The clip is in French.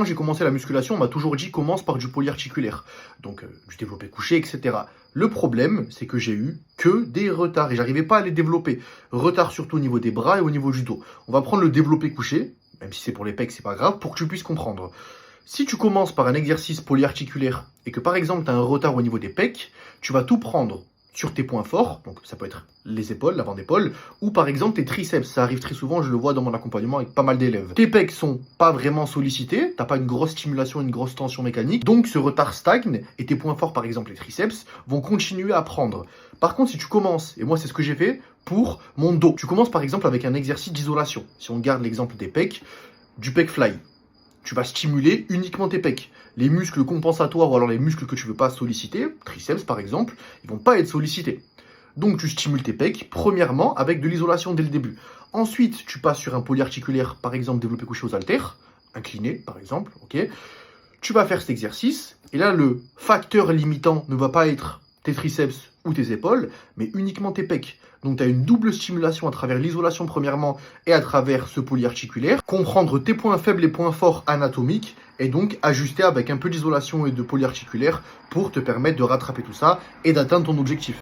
Quand j'ai commencé la musculation, on m'a toujours dit commence par du polyarticulaire, donc du développé couché, etc. Le problème, c'est que j'ai eu que des retards et j'arrivais pas à les développer. Retard surtout au niveau des bras et au niveau du dos. On va prendre le développé couché, même si c'est pour les pecs, c'est pas grave, pour que tu puisses comprendre. Si tu commences par un exercice polyarticulaire et que par exemple tu as un retard au niveau des pecs, tu vas tout prendre sur tes points forts, donc ça peut être les épaules, l'avant d'épaule, ou par exemple tes triceps. Ça arrive très souvent, je le vois dans mon accompagnement avec pas mal d'élèves. Tes pecs sont pas vraiment sollicités, t'as pas une grosse stimulation, une grosse tension mécanique, donc ce retard stagne et tes points forts, par exemple les triceps, vont continuer à prendre. Par contre, si tu commences, et moi c'est ce que j'ai fait pour mon dos, tu commences par exemple avec un exercice d'isolation. Si on garde l'exemple des pecs, du pec fly. Tu vas stimuler uniquement tes pecs. Les muscles compensatoires ou alors les muscles que tu ne veux pas solliciter, triceps par exemple, ils vont pas être sollicités. Donc tu stimules tes pecs, premièrement avec de l'isolation dès le début. Ensuite, tu passes sur un polyarticulaire, par exemple développé couché aux haltères, incliné par exemple, ok. Tu vas faire cet exercice, et là le facteur limitant ne va pas être tes triceps ou tes épaules, mais uniquement tes pecs. Donc tu as une double stimulation à travers l'isolation premièrement et à travers ce polyarticulaire. Comprendre tes points faibles et points forts anatomiques et donc ajuster avec un peu d'isolation et de polyarticulaire pour te permettre de rattraper tout ça et d'atteindre ton objectif.